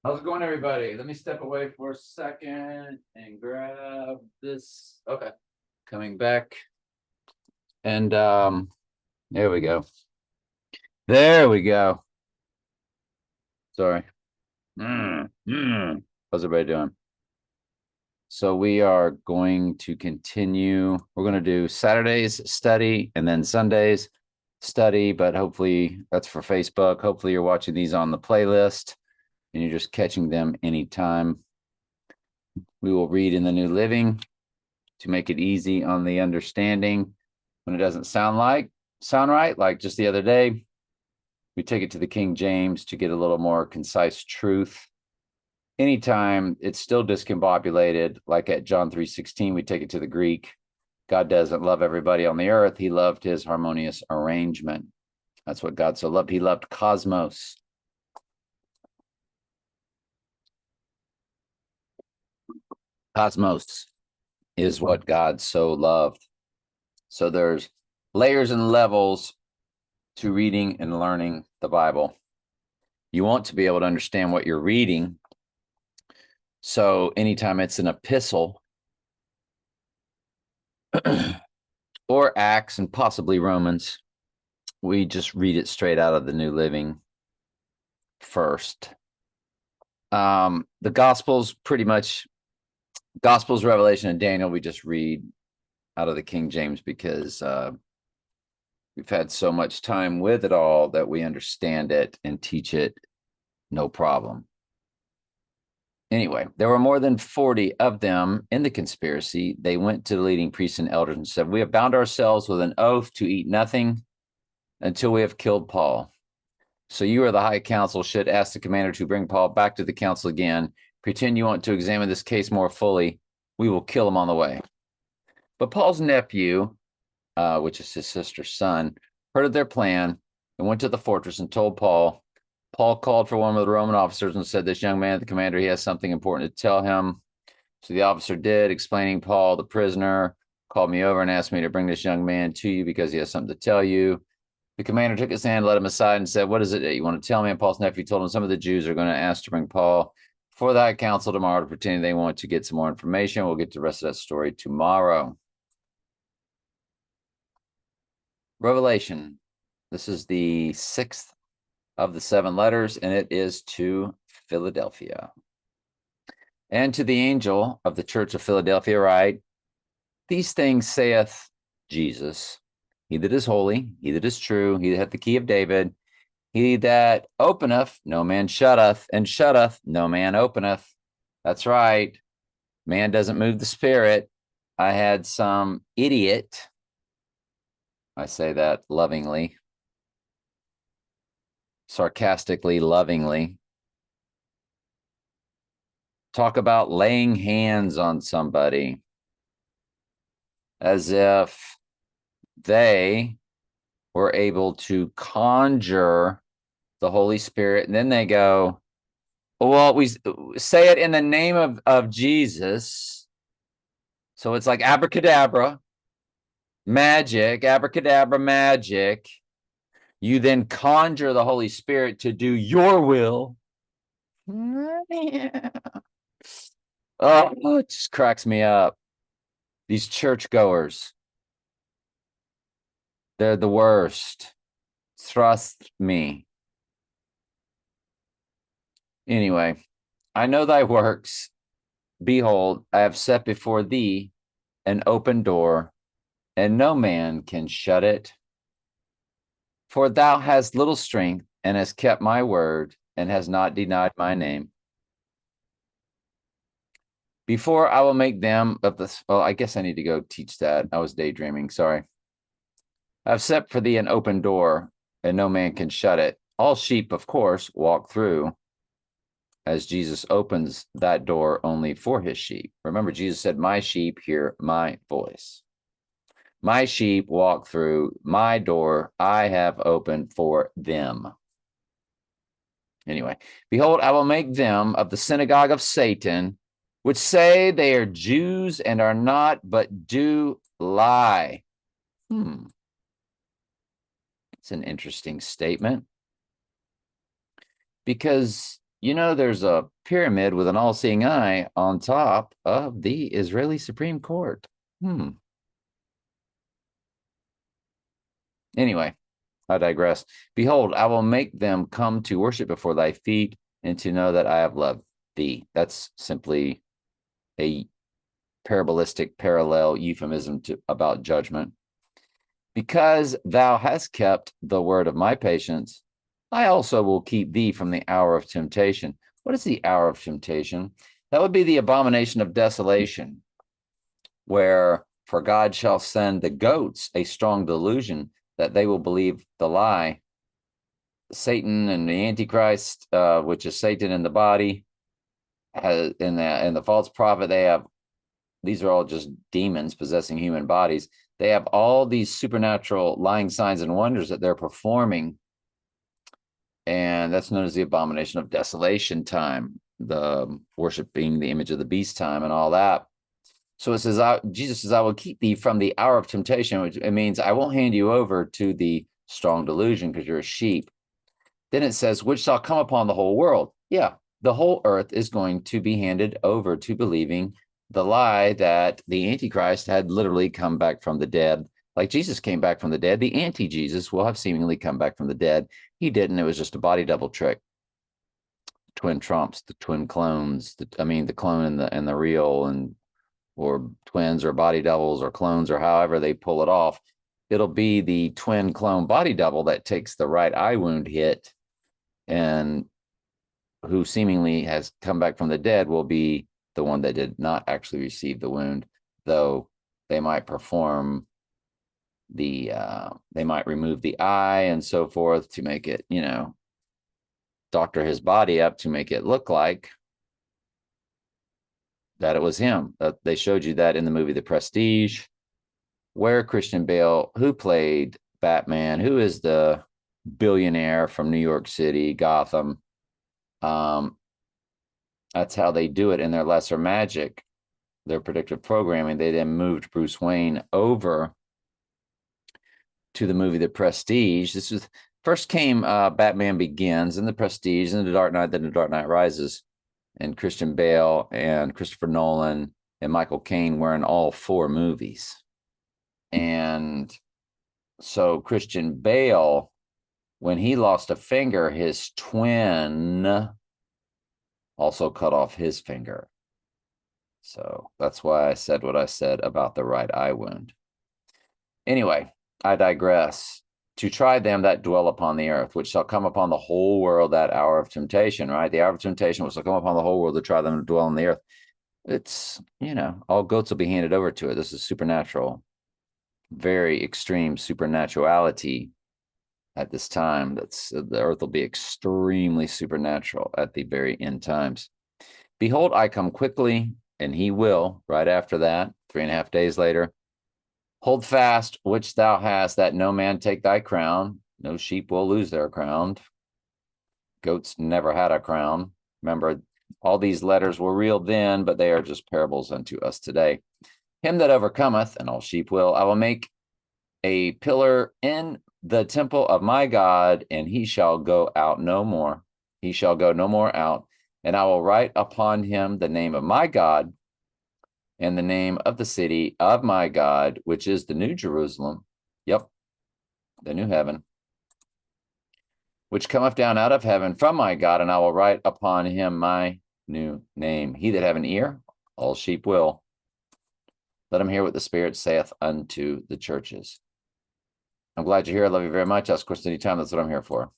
How's it going, everybody? Let me step away for a second and grab this. Okay. Coming back. And there we go. There we go. Sorry. How's everybody doing? So we are going to continue. We're going to do Saturdays study and then Sundays study, but hopefully that's for Facebook. Hopefully you're watching these on the playlist and you're just catching them anytime. We will read in the New Living to make it easy on the understanding. When it doesn't sound right, like just the other day, we take it to the King James to get a little more concise truth. Anytime it's still discombobulated, like at John 3:16, we take it to the Greek. God doesn't love everybody on the earth. He loved his harmonious arrangement. That's what God so loved. He loved cosmos. Cosmos is what God so loved. So there's layers and levels to reading and learning the Bible. You want to be able to understand what you're reading. So anytime it's an epistle or Acts and possibly Romans, we just read it straight out of the New Living first. The Gospels, pretty much Gospels, Revelation, and Daniel, we just read out of the King James because we've had so much time with it all that we understand it and teach it no problem. Anyway, there were more than 40 of them in the conspiracy. They went to the leading priests and elders and said, "We have bound ourselves with an oath to eat nothing until we have killed Paul. So you or the high council should ask the commander to bring Paul back to the council again. Pretend you want to examine this case more fully. We will kill him on the way." But Paul's nephew, which is his sister's son, heard of their plan and went to the fortress and told Paul. Paul called for one of the Roman officers and said, "This young man, the commander, he has something important to tell him." So the officer did, explaining, "Paul, the prisoner, called me over and asked me to bring this young man to you because he has something to tell you." The commander took his hand, led him aside, and said, "What is it that you want to tell me?" And Paul's nephew told him some of the Jews are going to ask to bring Paul before the high council tomorrow, pretending they want to get some more information. We'll get to the rest of that story tomorrow. Revelation. This is the 6th of the 7 letters, and it is to Philadelphia. "And to the angel of the church of Philadelphia write, These things saith Jesus, he that is holy, he that is true, he that hath the key of David, he that openeth, no man shutteth, and shutteth, no man openeth." That's right. Man doesn't move the spirit. I had some idiot, I say that lovingly, sarcastically, lovingly, talk about laying hands on somebody as if they were able to conjure the Holy Spirit. And then they go, "Well, we say it in the name of Jesus." So it's like abracadabra, magic, abracadabra, magic. You then conjure the Holy Spirit to do your will. Oh, it just cracks me up. These churchgoers, they're the worst. Trust me. Anyway, "I know thy works. Behold, I have set before thee an open door, and no man can shut it. For thou hast little strength, and hast kept my word, and hast not denied my name. Before I will make them of this." Well, I guess I need to go teach that. I was daydreaming. Sorry. "I've set for thee an open door, and no man can shut it. All sheep, of course, walk through, as Jesus opens that door only for his sheep." Remember, Jesus said, "My sheep hear my voice. My sheep walk through my door. I have opened for them." Anyway, "Behold, I will make them of the synagogue of Satan, which say they are Jews and are not, but do lie." It's an interesting statement, because there's a pyramid with an all-seeing eye on top of the Israeli Supreme Court. Anyway, I digress. Behold, I will make them come to worship before thy feet and to know that I have loved thee. That's simply a parabolistic parallel euphemism about judgment. Because thou hast kept the word of my patience, I also will keep thee from the hour of temptation. What is the hour of temptation? That would be the abomination of desolation, where for God shall send the goats a strong delusion that they will believe the lie. Satan and the Antichrist, which is Satan in the body, and the false prophet, these are all just demons possessing human bodies. They have all these supernatural lying signs and wonders that they're performing. And that's known as the abomination of desolation time, the worshiping the image of the beast time and all that. So it says, Jesus says, I will keep thee from the hour of temptation, which it means I won't hand you over to the strong delusion because you're a sheep. Then it says, which shall come upon the whole world. Yeah, the whole earth is going to be handed over to believing the lie that the Antichrist had literally come back from the dead. Like Jesus came back from the dead, the anti-Jesus will have seemingly come back from the dead. He didn't. It was just a body double trick. Twin Trumps, the twin clones, the clone and the real, or twins or body doubles or clones or however they pull it off. It'll be the twin clone body double that takes the right eye wound hit and who seemingly has come back from the dead will be the one that did not actually receive the wound, though they might perform they might remove the eye and so forth to make it, doctor his body up to make it look like that it was him. They showed you that in the movie The Prestige, where Christian Bale, who played Batman, who is the billionaire from New York City, Gotham, that's how they do it in their lesser magic, their predictive programming. They then moved Bruce Wayne over to the movie The Prestige. This was first came Batman Begins and The Prestige and The Dark Knight, then The Dark Knight Rises. And Christian Bale and Christopher Nolan and Michael Caine were in all 4 movies. And so Christian Bale, when he lost a finger, his twin also cut off his finger. So that's why I said what I said about the right eye wound. Anyway, I digress. To try them that dwell upon the earth, which shall come upon the whole world that hour of temptation, right? The hour of temptation which shall come upon the whole world to try them to dwell on the earth. It's, all goats will be handed over to it. This is supernatural, very extreme supernaturality at this time. The earth will be extremely supernatural at the very end times. Behold, I come quickly, and he will, right after that, 3.5 days later. Hold fast which thou hast, that no man take thy crown. No sheep will lose their crown. Goats never had a crown. Remember, all these letters were real then, but they are just parables unto us today. Him that overcometh, and all sheep will, I will make a pillar in the temple of my God, and he shall go out no more. He shall go no more out. And I will write upon him the name of my God, and the name of the city of my God, which is the New Jerusalem. Yep, the new heaven, which cometh down out of heaven from my God, and I will write upon him my new name. He that have an ear, all sheep will. Let him hear what the Spirit saith unto the churches. I'm glad you're here. I love you very much. Ask questions anytime. That's what I'm here for.